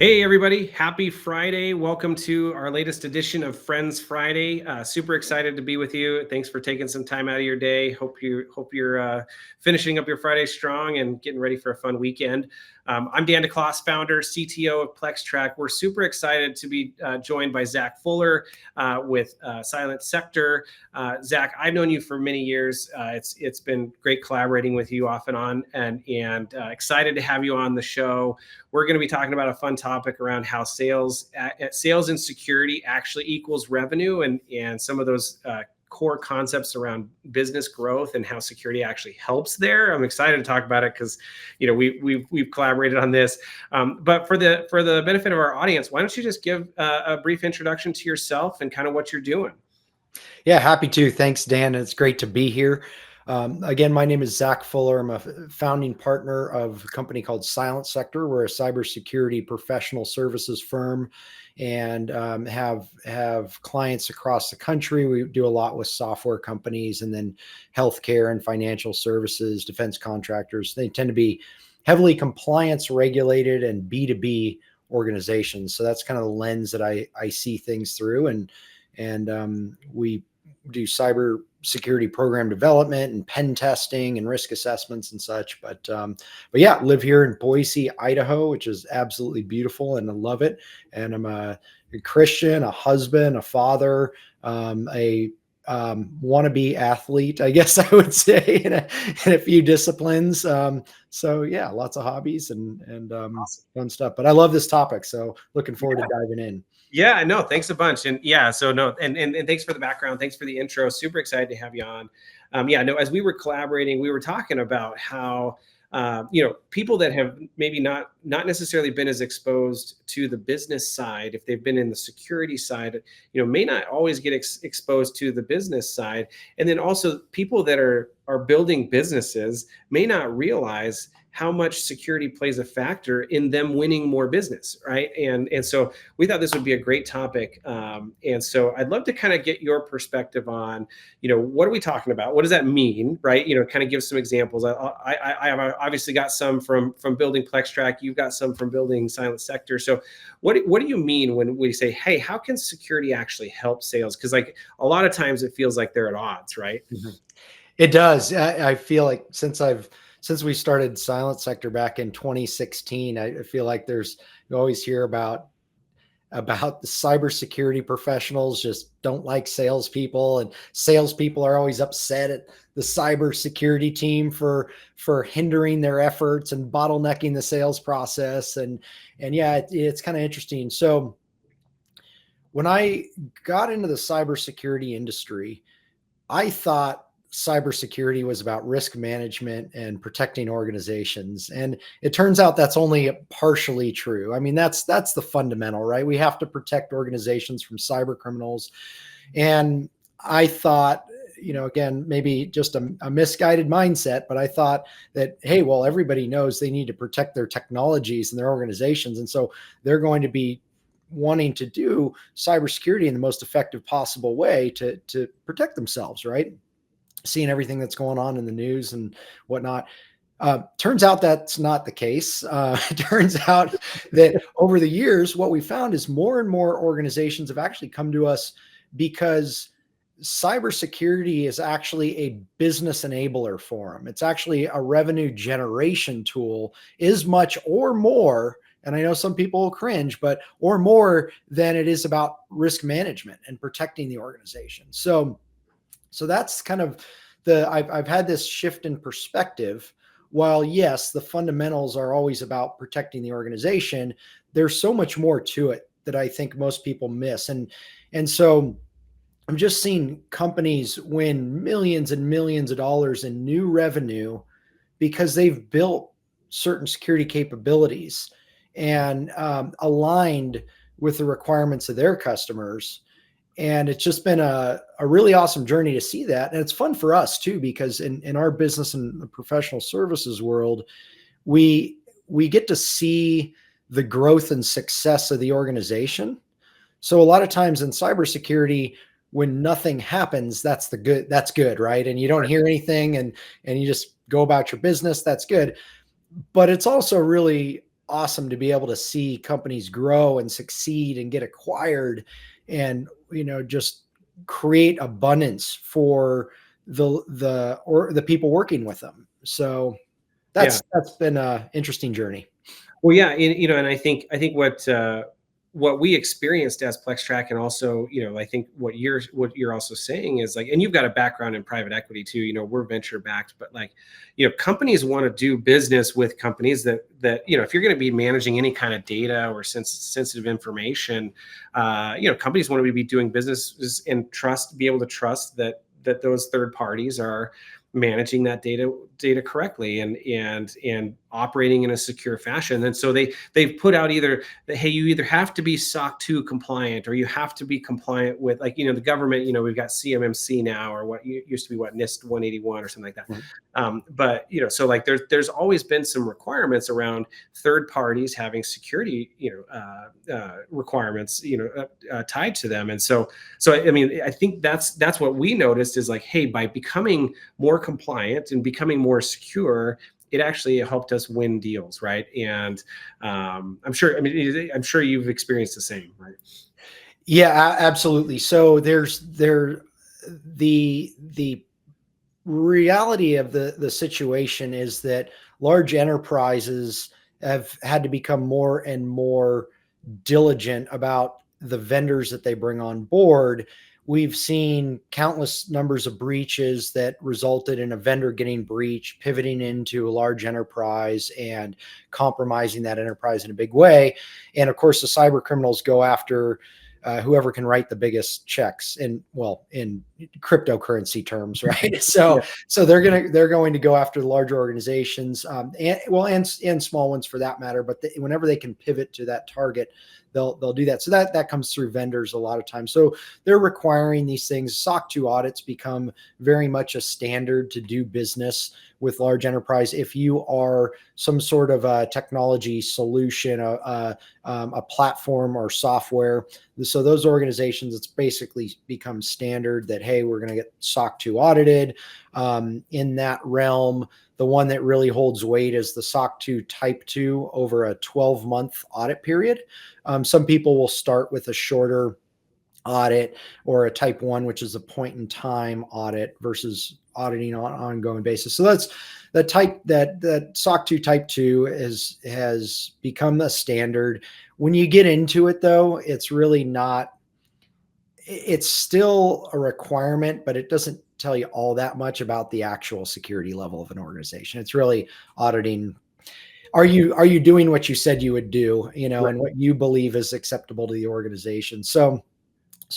Hey everybody, happy Friday. Welcome to our latest edition of Friends Friday. Super excited to be with you. Thanks for taking some time out of your day. Hope you're finishing up your Friday strong and getting ready for a fun weekend. I'm Dan DeCloss, founder, CTO of PlexTrack. We're super excited to be joined by Zach Fuller with Silent Sector. Zach, I've known you for many years. It's been great collaborating with you off and on, and excited to have you on the show. We're going to be talking about a fun topic around how sales and security actually equals revenue, and some of those core concepts around business growth and how security actually helps there. I'm excited to talk about it because we've collaborated on this. But for the benefit of our audience, why don't you just give a brief introduction to yourself and kind of what you're doing? Yeah, happy to. Thanks, Dan. It's great to be here. Again, my name is Zach Fuller. I'm a founding partner of a company called Silent Sector. We're a cybersecurity professional services firm and have clients across the country. We do a lot with software companies and then healthcare and financial services, defense contractors. They tend to be heavily compliance regulated and B2B organizations. So that's kind of the lens that I see things through. And we do cyber security program development and pen testing and risk assessments and such. But yeah, live here in Boise, Idaho, which is absolutely beautiful and I love it. And I'm a Christian, a husband, a father, a wannabe athlete, I guess I would say, in a few disciplines. So yeah, lots of hobbies and Awesome. fun stuff. But I love this topic, so looking forward to diving in. Yeah, no, thanks a bunch. And yeah, so no, and thanks for the background. Thanks for the intro. Super excited to have you on. Yeah, no, as we were collaborating, we were talking about how people that have maybe not necessarily been as exposed to the business side, if they've been in the security side, may not always get exposed to the business side. And then also people that are building businesses may not realize how much security plays a factor in them winning more business, right? And so we thought this would be a great topic. And so I'd love to kind of get your perspective on, what are we talking about? What does that mean, right? Kind of give some examples. I have obviously got some from building PlexTrack. You've got some from building Silent Sector. So what do you mean when we say, hey, how can security actually help sales? Because like a lot of times it feels like they're at odds, right? Mhm. It does. I feel like since we started Silent Sector back in 2016, I feel like you always hear about the cybersecurity professionals just don't like salespeople, and salespeople are always upset at the cybersecurity team for hindering their efforts and bottlenecking the sales process. And yeah, it's kind of interesting. So when I got into the cybersecurity industry, I thought cybersecurity was about risk management and protecting organizations. And it turns out that's only partially true. I mean, that's the fundamental, right? We have to protect organizations from cyber criminals. And I thought, again, maybe just a misguided mindset, but I thought that, hey, well, everybody knows they need to protect their technologies and their organizations. And so they're going to be wanting to do cybersecurity in the most effective possible way to protect themselves, right? Seeing everything that's going on in the news and whatnot. Turns out that's not the case. It turns out that over the years, what we found is more and more organizations have actually come to us because cybersecurity is actually a business enabler for them. It's actually a revenue generation tool, as much or more, and I know some people will cringe, but or more than it is about risk management and protecting the organization. So that's kind of I've had this shift in perspective. While yes, the fundamentals are always about protecting the organization, there's so much more to it that I think most people miss. And so I'm just seeing companies win millions and millions of dollars in new revenue because they've built certain security capabilities and aligned with the requirements of their customers. And it's just been a really awesome journey to see that. And it's fun for us too, because in our business and the professional services world, we get to see the growth and success of the organization. So a lot of times in cybersecurity, when nothing happens, that's good, right? And you don't hear anything and you just go about your business, that's good. But it's also really awesome to be able to see companies grow and succeed and get acquired, and just create abundance for the people working with them. So Yeah. that's been an interesting journey. Well, yeah, and I think what we experienced as PlexTrack, and also, I think what you're also saying is like, and you've got a background in private equity too. We're venture backed, but like, companies want to do business with companies that if you're going to be managing any kind of data or sensitive information, companies want to be doing business and be able to trust that those third parties are managing that data correctly and operating in a secure fashion. And so they've put out either that, hey, you either have to be SOC 2 compliant, or you have to be compliant with, like, the government. We've got CMMC now, or what used to be NIST 181 or something like that. But so like there's always been some requirements around third parties having security requirements tied to them. And so I mean, I think that's what we noticed is like, hey, by becoming more compliant and becoming more secure, it actually helped us win deals, right? And I'm sure you've experienced the same, right? Yeah, absolutely. So the reality of the situation is that large enterprises have had to become more and more diligent about the vendors that they bring on board. We've seen countless numbers of breaches that resulted in a vendor getting breached, pivoting into a large enterprise and compromising that enterprise in a big way. And of course, the cyber criminals go after whoever can write the biggest checks in cryptocurrency terms, right? So Yeah. so they're going to go after the larger organizations, and small ones for that matter. But whenever they can pivot to that target, they'll do that. So that comes through vendors a lot of times. So they're requiring these things. SOC 2 audits become very much a standard to do business with large enterprise. If you are some sort of a technology solution, a platform or software, so those organizations, it's basically become standard that, hey, we're going to get SOC 2 audited. In that realm, the one that really holds weight is the SOC 2 Type 2 over a 12-month audit period. Some people will start with a shorter audit, or a Type 1, which is a point in time audit versus auditing on an ongoing basis. So that's that SOC 2 Type 2 has become the standard. When you get into it, though, it's really not. It's still a requirement, but it doesn't tell you all that much about the actual security level of an organization. It's really auditing. Are you doing what you said you would do, Right. and what you believe is acceptable to the organization? So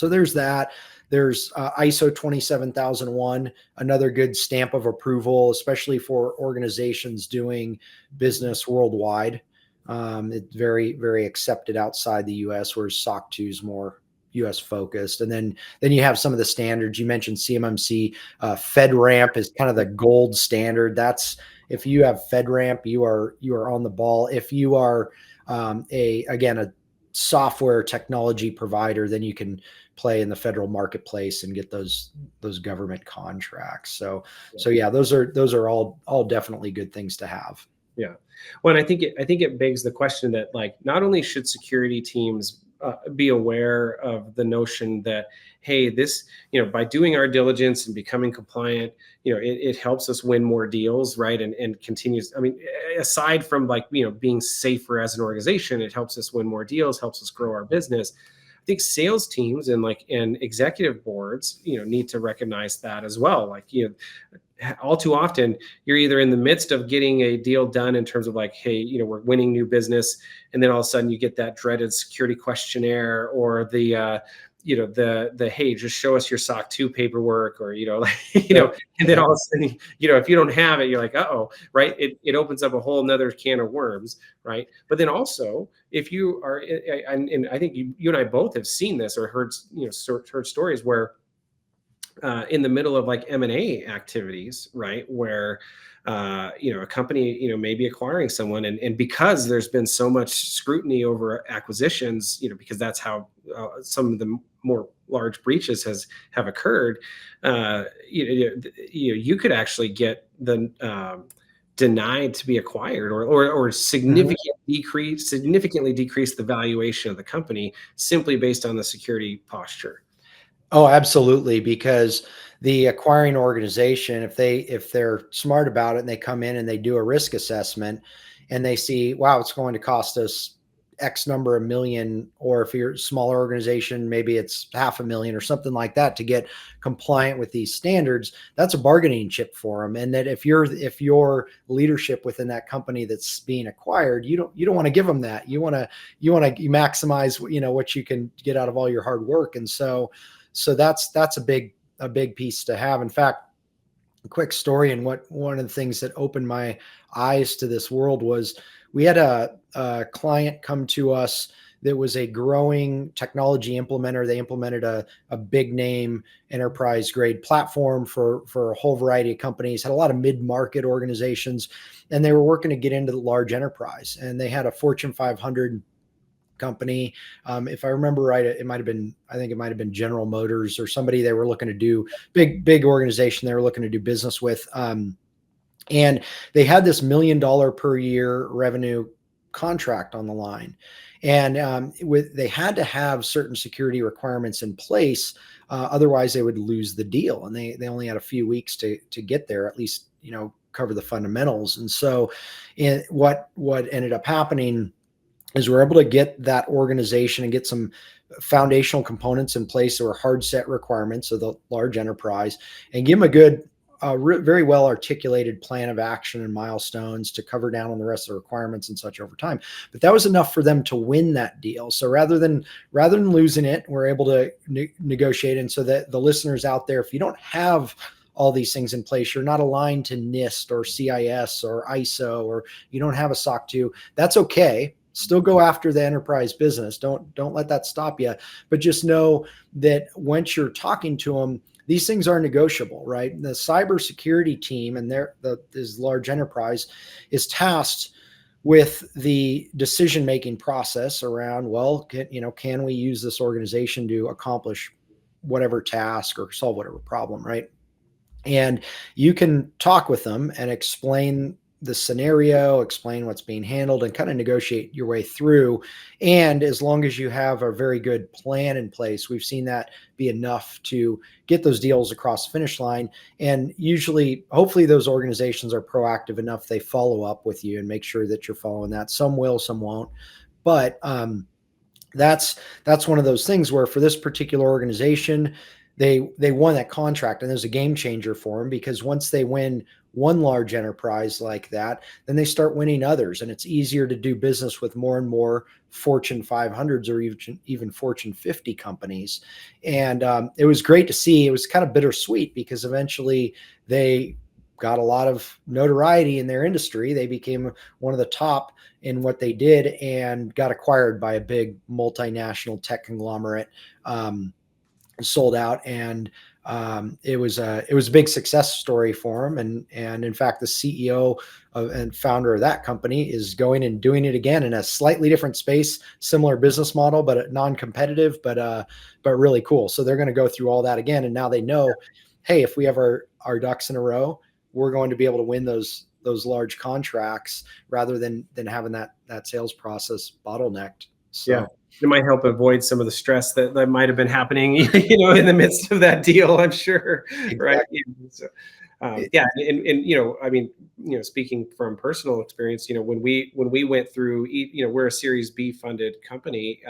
there's that. There's ISO 27001, another good stamp of approval, especially for organizations doing business worldwide. It's very, very accepted outside the U.S., whereas SOC 2 is more U.S. focused. And then you have some of the standards. You mentioned CMMC. FedRAMP is kind of the gold standard. That's, if you have FedRAMP, you are on the ball. If you are a software technology provider, then you can play in the federal marketplace and get those government contracts. So yeah, those are all definitely good things to have. Yeah. Well, and I think it begs the question that, like, not only should security teams be aware of the notion that, hey, this, by doing our diligence and becoming compliant, it helps us win more deals, right? And continues. I mean, aside from, like, being safer as an organization, it helps us win more deals, helps us grow our business. I think sales teams and executive boards, need to recognize that as well. Like, all too often you're either in the midst of getting a deal done in terms of, like, hey, we're winning new business, and then all of a sudden you get that dreaded security questionnaire, or the hey, just show us your SOC 2 paperwork, or and then all of a sudden, if you don't have it, you're like, uh-oh, right? It opens up a whole nother can of worms, right? But then also, if you are, and I think you and I both have seen this or heard stories where, in the middle of, like, M&A activities, right, where a company may be acquiring someone, and because there's been so much scrutiny over acquisitions, because that's how some of the more large breaches have occurred. You could actually get denied to be acquired, or Mhm. significantly decrease the valuation of the company simply based on the security posture. Oh, absolutely. Because the acquiring organization, if they're smart about it and they come in and they do a risk assessment and they see, wow, it's going to cost us X number of million, or if you're a smaller organization, maybe it's 500,000 or something like that to get compliant with these standards, that's a bargaining chip for them. And that if your leadership within that company that's being acquired, you don't want to give them that. You want to maximize, what you can get out of all your hard work. And so that's a big piece to have. In fact, a quick story, and what one of the things that opened my eyes to this world was we had a client come to us that was a growing technology implementer. They implemented a big name enterprise grade platform for a whole variety of companies, had a lot of mid-market organizations, and they were working to get into the large enterprise. And they had a Fortune 500 company. If I remember right, I think it might have been General Motors or somebody they were looking to do, big organization they were looking to do business with. And they had this $1 million per year revenue contract on the line. And they had to have certain security requirements in place. Otherwise they would lose the deal. And they only had a few weeks to get there, at least, cover the fundamentals. And so what ended up happening is we're able to get that organization and get some foundational components in place that were hard set requirements of the large enterprise, and give them a good, very well articulated plan of action and milestones to cover down on the rest of the requirements and such over time. But that was enough for them to win that deal. So rather than losing it, we're able to negotiate. And so that the listeners out there, if you don't have all these things in place, you're not aligned to NIST or CIS or ISO, or you don't have a SOC 2, that's okay. Still go after the enterprise business. Don't let that stop you. But just know that once you're talking to them, these things are negotiable, right? The cybersecurity team and this large enterprise is tasked with the decision-making process around, well, can we use this organization to accomplish whatever task or solve whatever problem, right? And you can talk with them and explain the scenario, explain what's being handled, and kind of negotiate your way through. And as long as you have a very good plan in place, we've seen that be enough to get those deals across the finish line. And usually, hopefully, those organizations are proactive enough, they follow up with you and make sure that you're following that. Some will, some won't. But that's one of those things where for this particular organization, they won that contract, and there's a game changer for them, because once they win one large enterprise like that, then they start winning others, and it's easier to do business with more and more Fortune 500s or even Fortune 50 companies. And it was great to see. It was kind of bittersweet because eventually they got a lot of notoriety in their industry. They became one of the top in what they did and got acquired by a big multinational tech conglomerate. Sold out, and it was a big success story for him. And in fact, the CEO and founder of that company is going and doing it again in a slightly different space, similar business model, but non-competitive, but really cool. So they're going to go through all that again, and now they know, hey, if we have our ducks in a row, we're going to be able to win those large contracts rather than having that sales process bottlenecked. Yeah. So It might help avoid some of the stress that might have been happening, in the midst of that deal, I'm sure. Right. exactly. Yeah. So, yeah. And, I mean, speaking from personal experience, when we went through, we're a Series B funded company,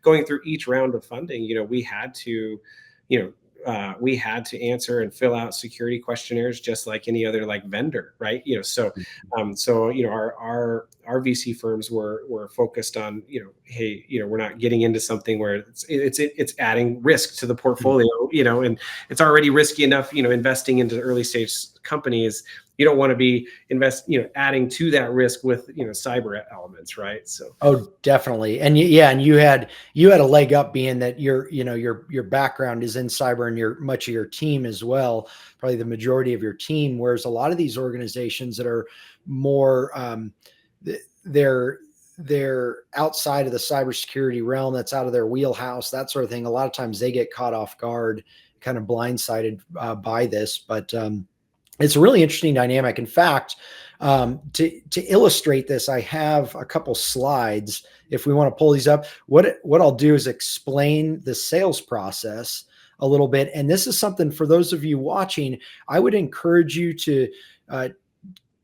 going through each round of funding, we had to answer and fill out security questionnaires just like any other like vendor, right? Our VC firms were focused on, hey, we're not getting into something where it's adding risk to the portfolio, and it's already risky enough, investing into early stage companies. You don't want to be adding to that risk with, cyber elements, right? So. Oh, definitely. And and you had a leg up, being that your background is in cyber, and much of your team as well, probably the majority of your team. Whereas a lot of these organizations that are more, they're outside of the cybersecurity realm, that's out of their wheelhouse, that sort of thing. A lot of times they get caught off guard, kind of blindsided by this. But It's a really interesting dynamic. In fact, to illustrate this, I have a couple slides. If we want to pull these up, what I'll do is explain the sales process a little bit. And this is something for those of you watching, I would encourage you to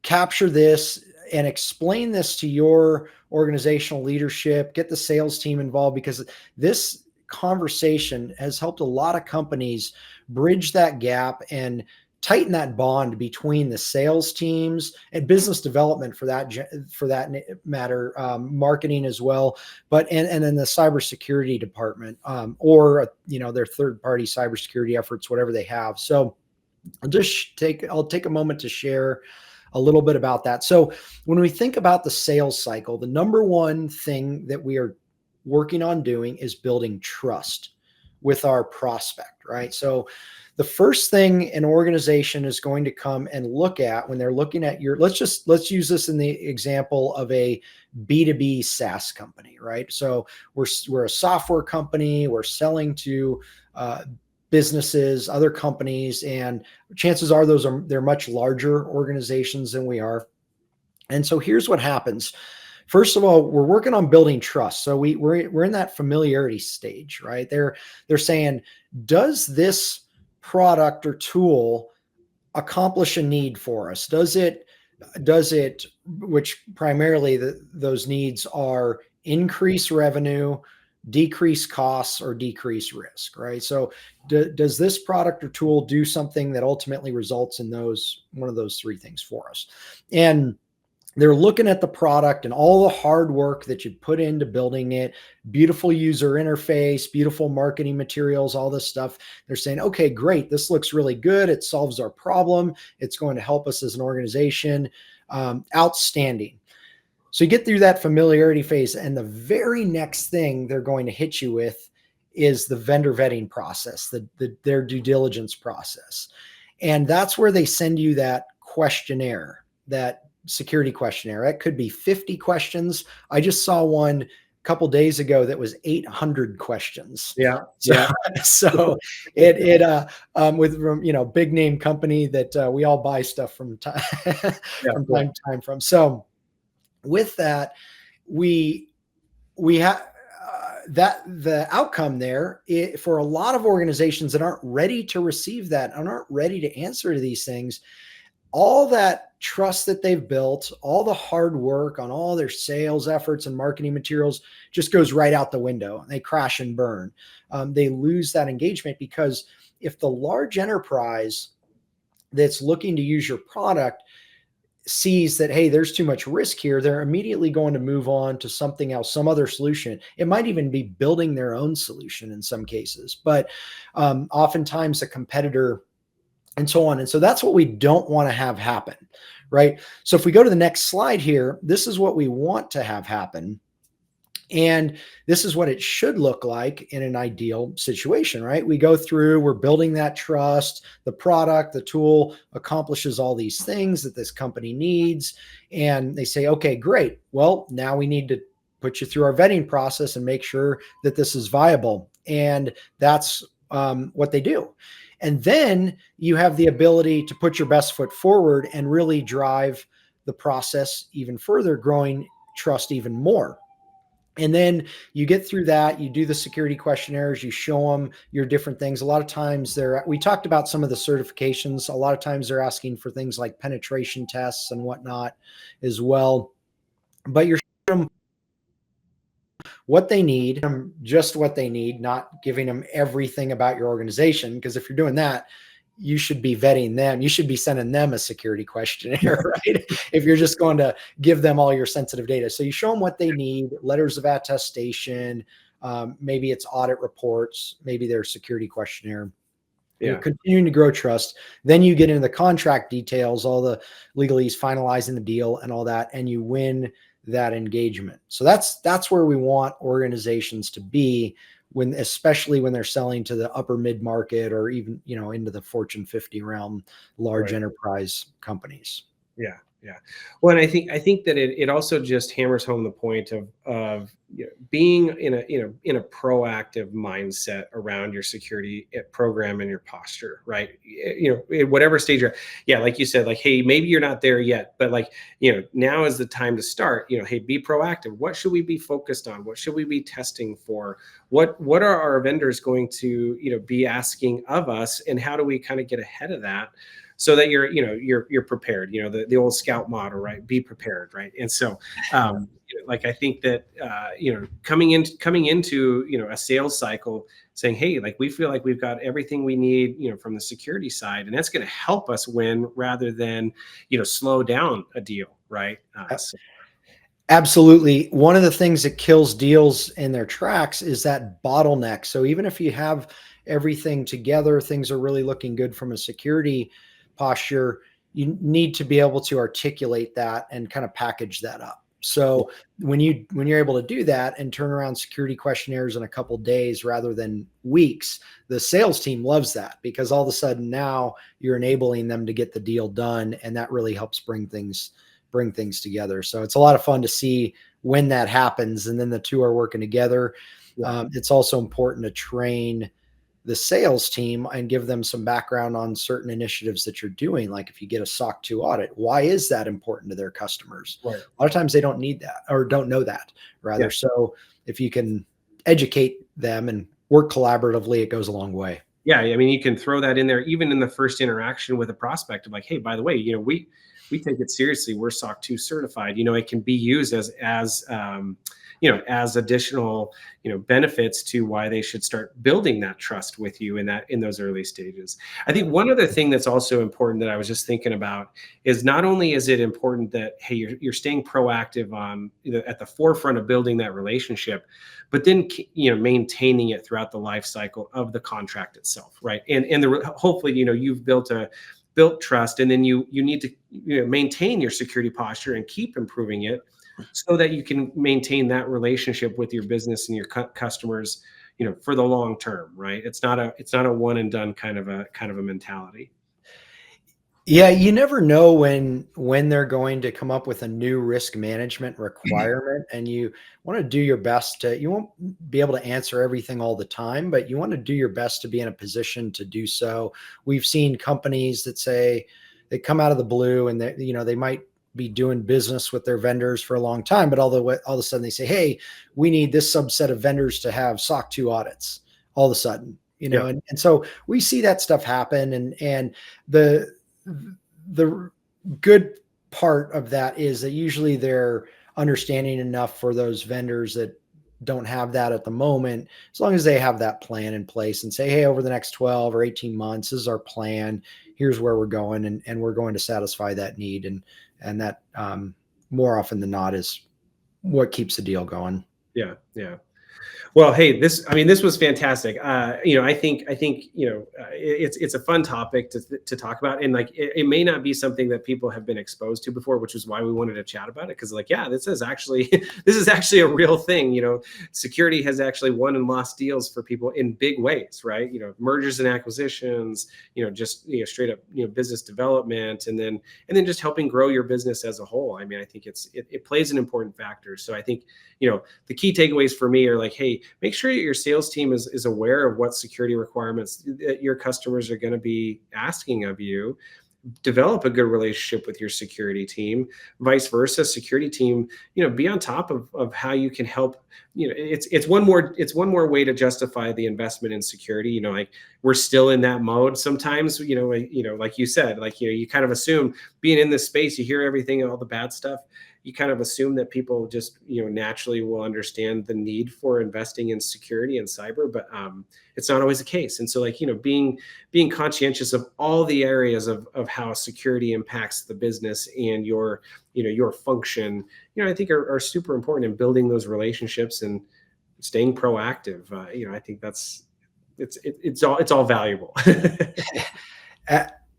capture this and explain this to your organizational leadership, get the sales team involved, because this conversation has helped a lot of companies bridge that gap and tighten that bond between the sales teams and business development for that matter, marketing as well, and then the cybersecurity department, or their third party cybersecurity efforts, whatever they have. So I'll take a moment to share a little bit about that. So when we think about the sales cycle, the number one thing that we are working on doing is building trust with our prospect, right? So the first thing an organization is going to come and look at when they're looking at let's use this in the example of a B2B SaaS company, right? So we're a software company, we're selling to businesses, other companies, and chances are they're much larger organizations than we are. And so here's what happens. First of all, we're working on building trust. So we're in that familiarity stage, right? They're saying, does this product or tool accomplish a need for us? Does it, which primarily those needs are increase revenue, decrease costs, or decrease risk, right? So does this product or tool do something that ultimately results in one of those three things for us? And they're looking at the product and all the hard work that you put into building it, beautiful user interface, beautiful marketing materials, all this stuff. They're saying, okay, great. This looks really good. It solves our problem. It's going to help us as an organization. Outstanding. So you get through that familiarity phase, and the very next thing they're going to hit you with is the vendor vetting process, their due diligence process. And that's where they send you that questionnaire, that security questionnaire. It could be 50 questions. I just saw one a couple days ago that was 800 questions. Yeah. So with big name company that we all buy stuff from time from time to time from. So with that, we have that the outcome there for a lot of organizations that aren't ready to receive that and aren't ready to answer to these things, all that trust that they've built, all the hard work on all their sales efforts and marketing materials just goes right out the window. They crash and burn. They lose that engagement, because if the large enterprise that's looking to use your product sees that, hey, there's too much risk here, they're immediately going to move on to something else, some other solution. It might even be building their own solution in some cases, but oftentimes a competitor and so on. And so that's what we don't want to have happen, right? So if we go to the next slide here, this is what we want to have happen. And this is what it should look like in an ideal situation, right? We go through, we're building that trust, the product, the tool accomplishes all these things that this company needs. And they say, okay, great. Well, now we need to put you through our vetting process and make sure that this is viable. And that's what they do. And then you have the ability to put your best foot forward and really drive the process even further, growing trust even more. And then you get through that, you do the security questionnaires, you show them your different things. A lot of times we talked about some of the certifications. A lot of times they're asking for things like penetration tests and whatnot as well. But you're showing them what they need, just what they need, not giving them everything about your organization. Because if you're doing that, you should be vetting them. You should be sending them a security questionnaire, right? If you're just going to give them all your sensitive data. So you show them what they need, letters of attestation, maybe it's audit reports, maybe their security questionnaire. Yeah. You're continuing to grow trust. Then you get into the contract details, all the legalese, finalizing the deal and all that, and you win that engagement. So that's where we want organizations to be, especially when they're selling to the upper mid market or even into the Fortune 50 realm, large enterprise companies. Yeah, yeah. Well, and I think that it also just hammers home the point of being in a proactive mindset around your security program and your posture, right? In whatever stage you're, yeah, like you said, like, hey, maybe you're not there yet, but like, now is the time to start. Hey, be proactive. What should we be focused on? What should we be testing for? What are our vendors going to be asking of us, and how do we kind of get ahead of that, so that you're prepared, the old scout model, right? Be prepared, right? And so like, I think that coming into a sales cycle, saying, hey, like, we feel like we've got everything we need from the security side, and that's going to help us win rather than slow down a deal, right? So, Absolutely. One of the things that kills deals in their tracks is that bottleneck. So even if you have everything together, things are really looking good from a security posture, you need to be able to articulate that and kind of package that up. So when you're able to do that and turn around security questionnaires in a couple of days rather than weeks, the sales team loves that, because all of a sudden now you're enabling them to get the deal done, and that really helps bring things together. So it's a lot of fun to see when that happens, and then the two are working together. yeah, It's also important to train the sales team and give them some background on certain initiatives that you're doing. Like if you get a SOC 2 audit, why is that important to their customers? right. A lot of times they don't need that, or don't know that, Yeah. rather. So if you can educate them and work collaboratively, it goes a long way. Yeah, I mean, you can throw that in there even in the first interaction with a prospect of like, hey, by the way, we take it seriously. We're SOC 2 certified. It can be used as additional benefits to why they should start building that trust with you in those early stages. I think one other thing that's also important that I was just thinking about is, not only is it important that, hey, you're staying proactive on at the forefront of building that relationship, but then maintaining it throughout the life cycle of the contract itself, right? And hopefully you've built trust, and then you need to maintain your security posture and keep improving it, so that you can maintain that relationship with your business and your customers for the long term, right? It's not a one and done kind of a mentality. Yeah, you never know when they're going to come up with a new risk management requirement, and you want to do your best to, you won't be able to answer everything all the time, but you want to do your best to be in a position to do so. We've seen companies that say they come out of the blue, and they might be doing business with their vendors for a long time, but all of a sudden they say, hey, we need this subset of vendors to have SOC 2 audits all of a sudden, Yeah, and so we see that stuff happen. And the the good part of that is that usually they're understanding enough for those vendors that don't have that at the moment, as long as they have that plan in place and say, hey, over the next 12 or 18 months, this is our plan. Here's where we're going, and we're going to satisfy that need. And that more often than not is what keeps the deal going. yeah, yeah. Well, hey, this was fantastic. I think it's a fun topic to talk about, and like, it may not be something that people have been exposed to before, which is why we wanted to chat about it. Because, like, yeah, this is actually this is actually a real thing. Security has actually won and lost deals for people in big ways, right? Mergers and acquisitions, just straight up business development, and then just helping grow your business as a whole. I mean, I think it plays an important factor. So I think the key takeaways for me are like, hey, make sure your sales team is aware of what security requirements that your customers are going to be asking of you. Develop a good relationship with your security team. Vice versa, security team, be on top of how you can help. It's one more way to justify the investment in security. Like, we're still in that mode sometimes. Like you said, like, you kind of assume, being in this space, you hear everything, all the bad stuff, you kind of assume that people just naturally will understand the need for investing in security and cyber, but it's not always the case. And so, like, being conscientious of all the areas of how security impacts the business and your function, I think are super important in building those relationships and staying proactive. I think it's all valuable.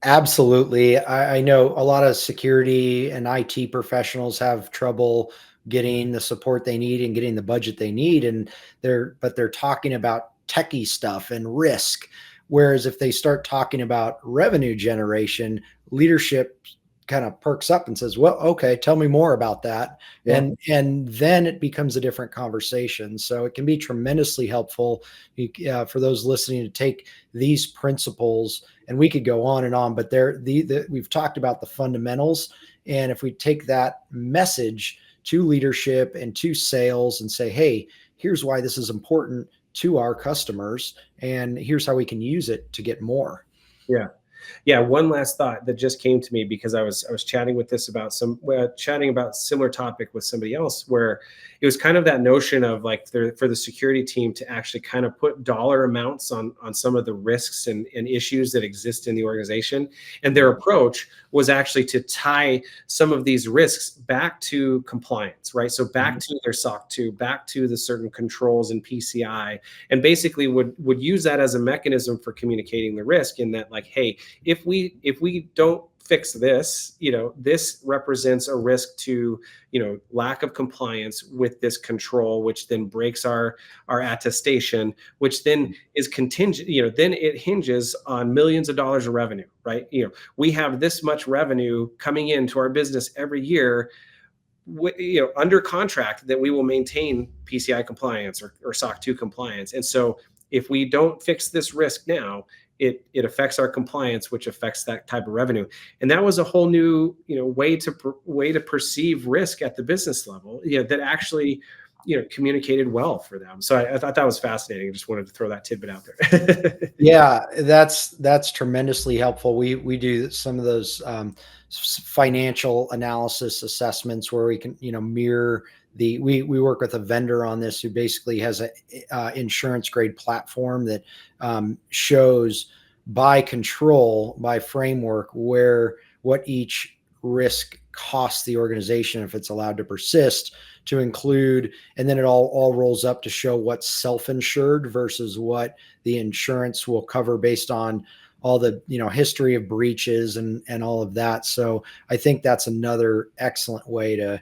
Absolutely. I know a lot of security and IT professionals have trouble getting the support they need and getting the budget they need. And they're talking about techie stuff and risk. Whereas if they start talking about revenue generation, leadership kind of perks up and says, well, okay, tell me more about that. Yeah. And then it becomes a different conversation. So it can be tremendously helpful for those listening to take these principles, and we could go on and on, but we've talked about the fundamentals. And if we take that message to leadership and to sales and say, hey, here's why this is important to our customers, and here's how we can use it to get more. Yeah. Yeah, one last thought that just came to me, because I was chatting about similar topic with somebody else, where it was kind of that notion of like for the security team to actually kind of put dollar amounts on some of the risks and issues that exist in the organization, and their approach was actually to tie some of these risks back to compliance, right? So back to their SOC 2, back to the certain controls in PCI, and basically would use that as a mechanism for communicating the risk, in that like, hey, if we don't fix this, this represents a risk to, lack of compliance with this control, which then breaks our attestation, which then is contingent, then it hinges on millions of dollars of revenue, right? We have this much revenue coming into our business every year, under contract, that we will maintain PCI compliance or SOC 2 compliance. And so if we don't fix this risk now, it affects our compliance, which affects that type of revenue. And that was a whole new, way to perceive risk at the business level, that actually, communicated well for them. So I thought that was fascinating. I just wanted to throw that tidbit out there. Yeah, that's tremendously helpful. We do some of those financial analysis assessments where we can, mirror we work with a vendor on this who basically has a insurance grade platform that shows by control, by framework, what each risk costs the organization if it's allowed to persist, to include, and then it all rolls up to show what's self-insured versus what the insurance will cover based on all the history of breaches and all of that. So I think that's another excellent way to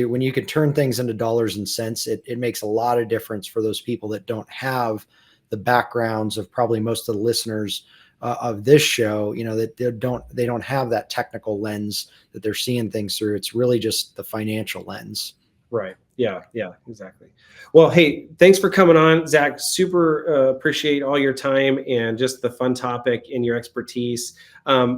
when you can turn things into dollars and cents, it makes a lot of difference for those people that don't have the backgrounds of probably most of the listeners of this show, that they don't have that technical lens that they're seeing things through. It's really just the financial lens. Right. Yeah, exactly. Well, hey, thanks for coming on, Zach. Super appreciate all your time and just the fun topic and your expertise.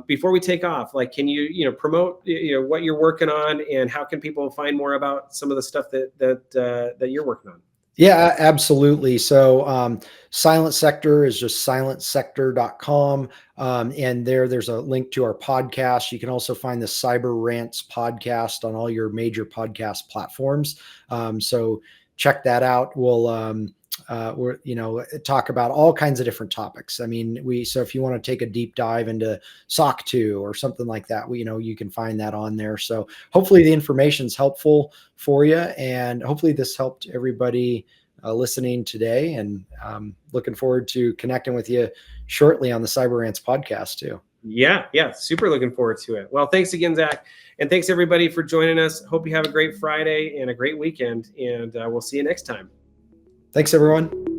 Before we take off, like, can you, promote, what you're working on, and how can people find more about some of the stuff that you're working on? Yeah, absolutely. So Silent Sector is just silentsector.com. And there's a link to our podcast. You can also find the Cyber Rants podcast on all your major podcast platforms. So check that out. We're talk about all kinds of different topics. I mean, so if you want to take a deep dive into SOC 2 or something like that, you can find that on there. So hopefully the information's helpful for you, and hopefully this helped everybody listening today, and looking forward to connecting with you shortly on the Cyber Rants podcast too. Yeah. Super looking forward to it. Well, thanks again, Zach. And thanks everybody for joining us. Hope you have a great Friday and a great weekend, and we'll see you next time. Thanks, everyone.